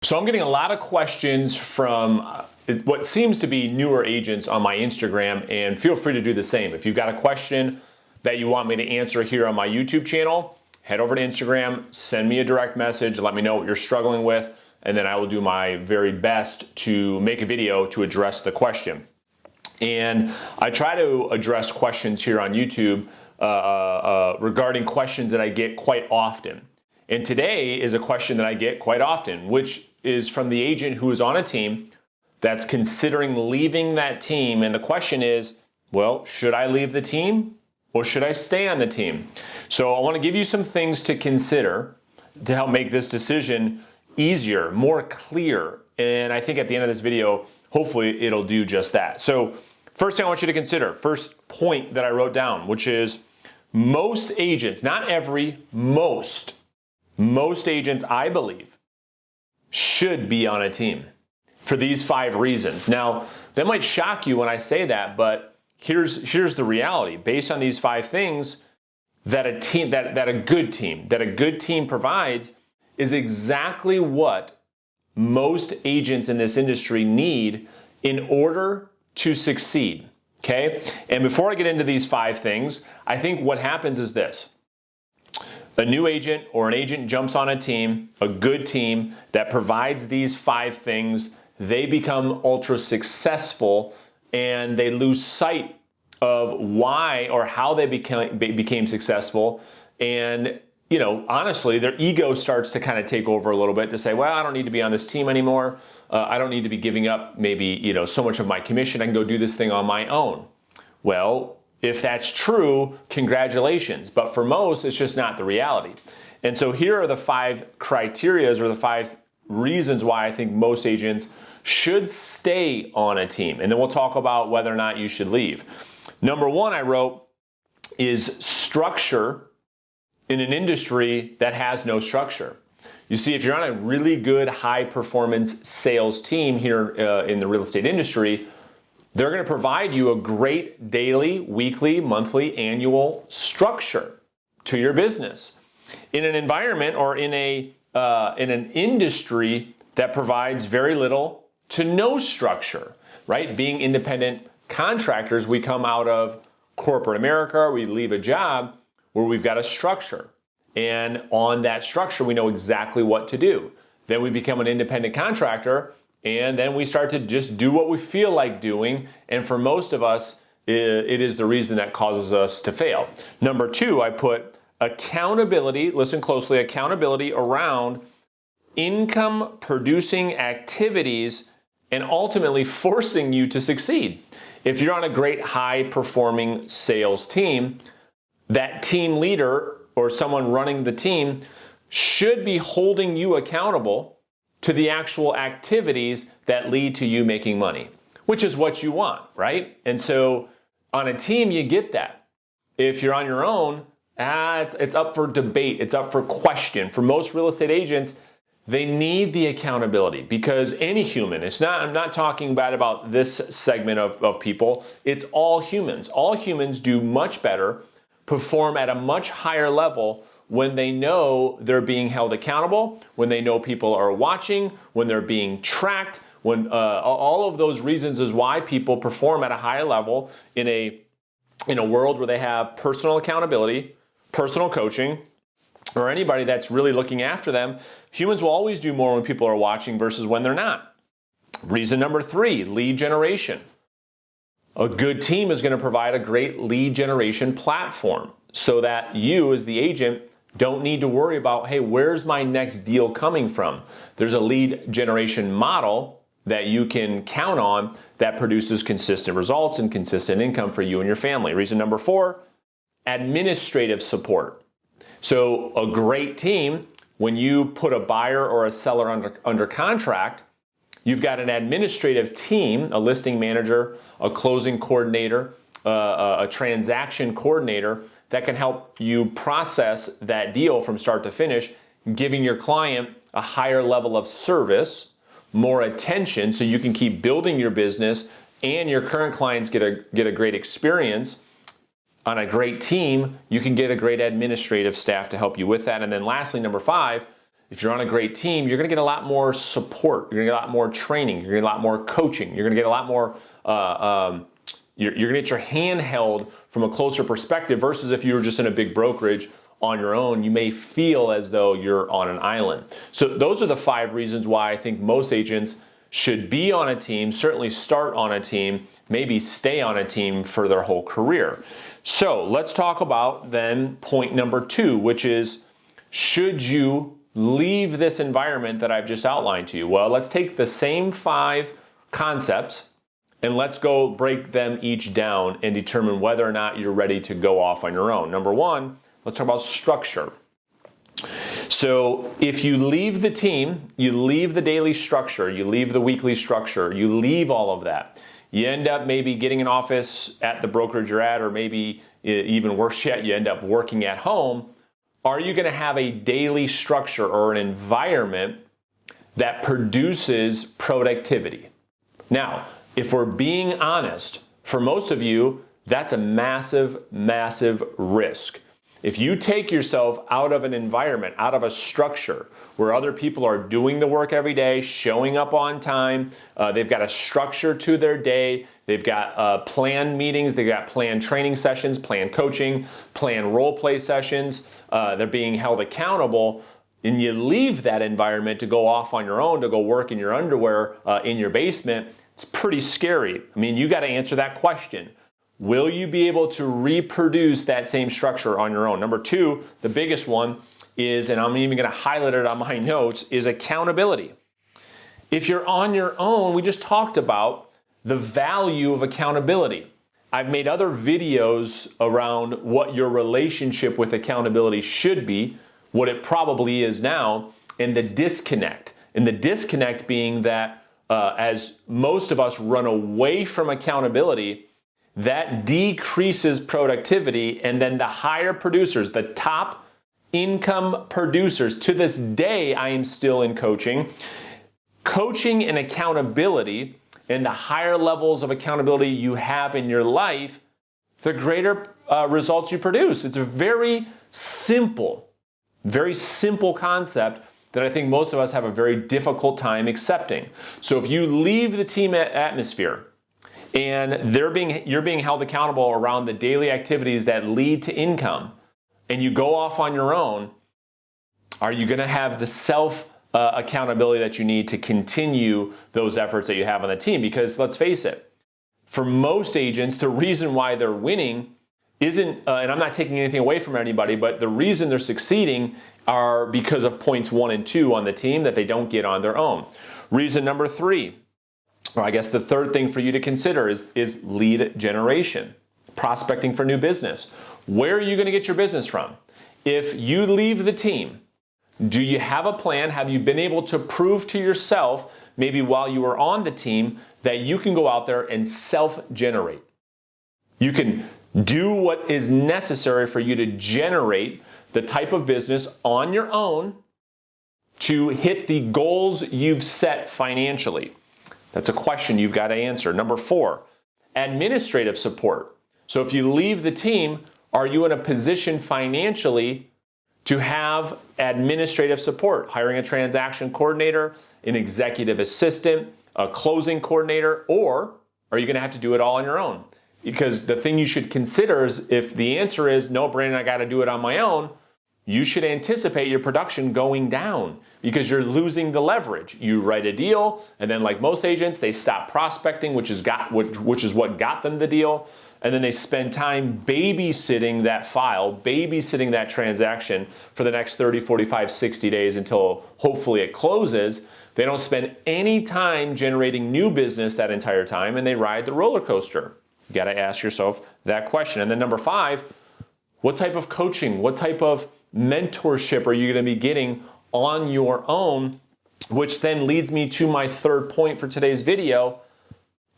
So I'm getting a lot of questions from what seems to be newer agents on my Instagram, and feel free to do the same. If you've got a question that you want me to answer here on my YouTube channel, head over to Instagram, send me a direct message, let me know what you're struggling with, and then I will do my very best to make a video to address the question. And I try to address questions here on YouTube regarding questions that I get quite often. And today is a question that I get quite often, which is from the agent who is on a team that's considering leaving that team. And the question is, well, should I leave the team or should I stay on the team? So I want to give you some things to consider to help make this decision easier, more clear. And I think at the end of this video, hopefully it'll do just that. So first thing I want you to consider, first point that I wrote down, which is most agents, not every, most agents, I believe, should be on a team for these 5 reasons. Now, that might shock you when I say that, but here's the reality. Based on these 5 things that a good team provides is exactly what most agents in this industry need in order to succeed, okay? And before I get into these 5 things, I think what happens is this. A new agent or an agent jumps on a team, a good team that provides these 5 things, they become ultra successful and they lose sight of why or how they became successful. And, you know, honestly, their ego starts to kind of take over a little bit to say, well, I don't need to be on this team anymore. I don't need to be giving up maybe, you know, so much of my commission. I can go do this thing on my own. Well, if that's true, congratulations. But for most, it's just not the reality. And so here are the 5 criterias or the 5 reasons why I think most agents should stay on a team. And then we'll talk about whether or not you should leave. Number 1 I wrote is structure in an industry that has no structure. You see, if you're on a really good high performance sales team here in the real estate industry, they're going to provide you a great daily, weekly, monthly, annual structure to your business. In an environment or in an industry that provides very little to no structure, right? Being independent contractors, we come out of corporate America, we leave a job where we've got a structure. And on that structure, we know exactly what to do. Then we become an independent contractor, and then we start to just do what we feel like doing. And for most of us, it is the reason that causes us to fail. Number 2, I put accountability, listen closely, accountability around income producing activities and ultimately forcing you to succeed. If you're on a great high performing sales team, that team leader or someone running the team should be holding you accountable to the actual activities that lead to you making money, which is what you want, right? And so on a team, you get that. If you're on your own, it's up for debate. It's up for question. For most real estate agents, they need the accountability because any human, I'm not talking bad about this segment of people, it's all humans. All humans do much better, perform at a much higher level when they know they're being held accountable, when they know people are watching, when they're being tracked, when all of those reasons is why people perform at a higher level in a world where they have personal accountability, personal coaching, or anybody that's really looking after them. Humans will always do more when people are watching versus when they're not. Reason number 3, lead generation. A good team is going to provide a great lead generation platform so that you as the agent don't need to worry about, hey, where's my next deal coming from? There's a lead generation model that you can count on that produces consistent results and consistent income for you and your family. Reason number 4, administrative support. So a great team, when you put a buyer or a seller under contract, you've got an administrative team, a listing manager, a closing coordinator, a transaction coordinator that can help you process that deal from start to finish, giving your client a higher level of service, more attention so you can keep building your business and your current clients get a great experience. On a great team, you can get a great administrative staff to help you with that. And then lastly, number 5 if you're on a great team, you're going to get a lot more support. You're going to get a lot more training. You're going to get a lot more coaching. You're going to get a lot more, you're going to get your hand held from a closer perspective versus if you were just in a big brokerage on your own, you may feel as though you're on an island. So those are the 5 reasons why I think most agents should be on a team, certainly start on a team, maybe stay on a team for their whole career. So let's talk about then point number 2, which is, should you leave this environment that I've just outlined to you? Well, let's take the same 5 concepts and let's go break them each down and determine whether or not you're ready to go off on your own. Number 1, let's talk about structure. So if you leave the team, you leave the daily structure, you leave the weekly structure, you leave all of that, you end up maybe getting an office at the brokerage you're at, or maybe even worse yet, you end up working at home. Are you going to have a daily structure or an environment that produces productivity? Now, if we're being honest, for most of you, that's a massive, massive risk. If you take yourself out of an environment, out of a structure where other people are doing the work every day, showing up on time, they've got a structure to their day, they've got planned meetings, they've got planned training sessions, planned coaching, planned role play sessions, they're being held accountable, and you leave that environment to go off on your own, to go work in your underwear in your basement, it's pretty scary. I mean, you got to answer that question. Will you be able to reproduce that same structure on your own? Number 2, the biggest one is, and I'm even going to highlight it on my notes, is accountability. If you're on your own, we just talked about the value of accountability. I've made other videos around what your relationship with accountability should be, what it probably is now, and the disconnect. And the disconnect being that as most of us run away from accountability, that decreases productivity, and then the higher producers, the top income producers, to this day I am still in coaching and accountability, and the higher levels of accountability you have in your life, the greater results you produce. It's a very simple concept that I think most of us have a very difficult time accepting. So if you leave the team atmosphere, and you're being held accountable around the daily activities that lead to income, and you go off on your own, are you going to have the self-accountability that you need to continue those efforts that you have on the team? Because let's face it, for most agents, the reason why they're winning isn't, and I'm not taking anything away from anybody, but the reason they're succeeding are because of points 1 and 2 on the team that they don't get on their own. Reason number 3, or I guess the third thing for you to consider is lead generation, prospecting for new business. Where are you going to get your business from? If you leave the team, do you have a plan? Have you been able to prove to yourself, maybe while you were on the team, that you can go out there and self-generate? You can do what is necessary for you to generate the type of business on your own to hit the goals you've set financially. That's a question you've got to answer. Number 4, administrative support. So if you leave the team, are you in a position financially to have administrative support? Hiring a transaction coordinator, an executive assistant, a closing coordinator, or are you going to have to do it all on your own? Because the thing you should consider is, if the answer is, no, Brandon, I got to do it on my own, you should anticipate your production going down because you're losing the leverage. You write a deal, and then like most agents, they stop prospecting, which is what got them the deal, and then they spend time babysitting that file, babysitting that transaction for the next 30, 45, 60 days until hopefully it closes. They don't spend any time generating new business that entire time, and they ride the roller coaster. You got to ask yourself that question. And then number 5, what type of coaching, what type of mentorship are you going to be getting on your own? Which then leads me to my third point for today's video.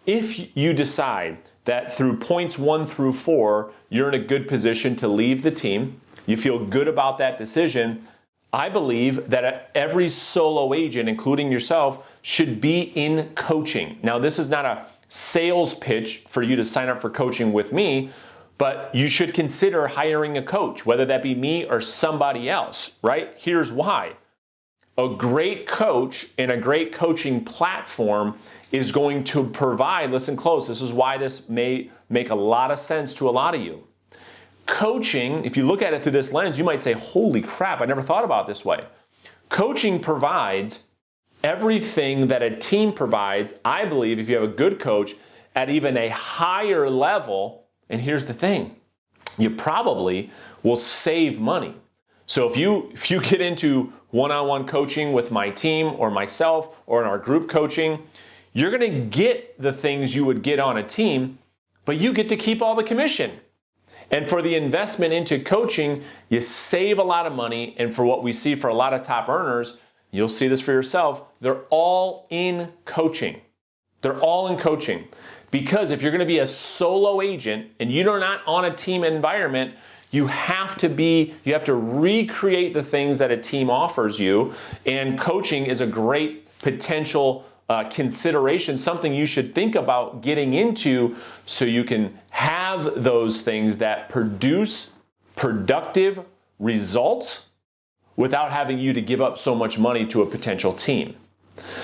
If you decide that through points 1 through 4, you're in a good position to leave the team, you feel good about that decision, I believe that every solo agent, including yourself, should be in coaching. Now, this is not a sales pitch for you to sign up for coaching with me, but you should consider hiring a coach, whether that be me or somebody else, right? Here's why. a great coach and a great coaching platform is going to provide, listen close, this is why this may make a lot of sense to a lot of you. Coaching, if you look at it through this lens, you might say, holy crap, I never thought about it this way. Coaching provides everything that a team provides, I believe, if you have a good coach, at even a higher level. And here's the thing, you probably will save money. So if you get into one-on-one coaching with my team or myself or in our group coaching, you're going to get the things you would get on a team, but you get to keep all the commission. And for the investment into coaching, you save a lot of money. And for what we see for a lot of top earners, you'll see this for yourself, they're all in coaching. They're all in coaching. Because if you're going to be a solo agent and you're not on a team environment, you have to recreate the things that a team offers you. And coaching is a great potential consideration, something you should think about getting into so you can have those things that produce productive results without having you to give up so much money to a potential team.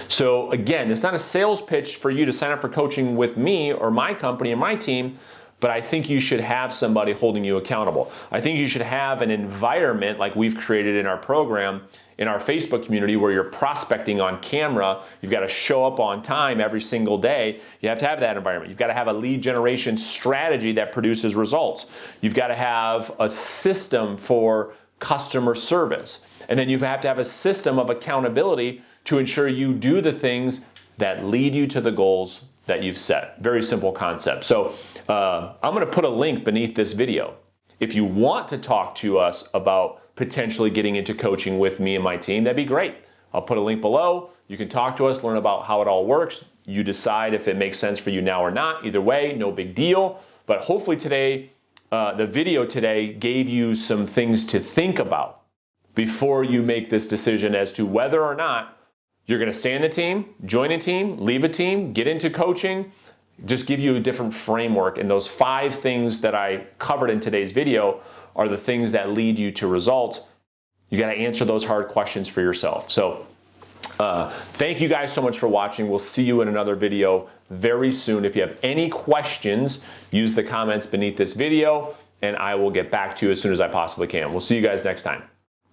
So again, it's not a sales pitch for you to sign up for coaching with me or my company and my team, but I think you should have somebody holding you accountable. I think you should have an environment like we've created in our program, in our Facebook community, where you're prospecting on camera. You've got to show up on time every single day. You have to have that environment. You've got to have a lead generation strategy that produces results. You've got to have a system for customer service. And then you have to have a system of accountability to ensure you do the things that lead you to the goals that you've set. Very simple concept. So I'm going to put a link beneath this video. If you want to talk to us about potentially getting into coaching with me and my team, that'd be great. I'll put a link below. You can talk to us, learn about how it all works. You decide if it makes sense for you now or not. Either way, no big deal. But hopefully today, the video today gave you some things to think about before you make this decision as to whether or not you're going to stay in the team, join a team, leave a team, get into coaching. Just give you a different framework. And those 5 things that I covered in today's video are the things that lead you to results. You got to answer those hard questions for yourself. So thank you guys so much for watching. We'll see you in another video very soon. If you have any questions, use the comments beneath this video and I will get back to you as soon as I possibly can. We'll see you guys next time.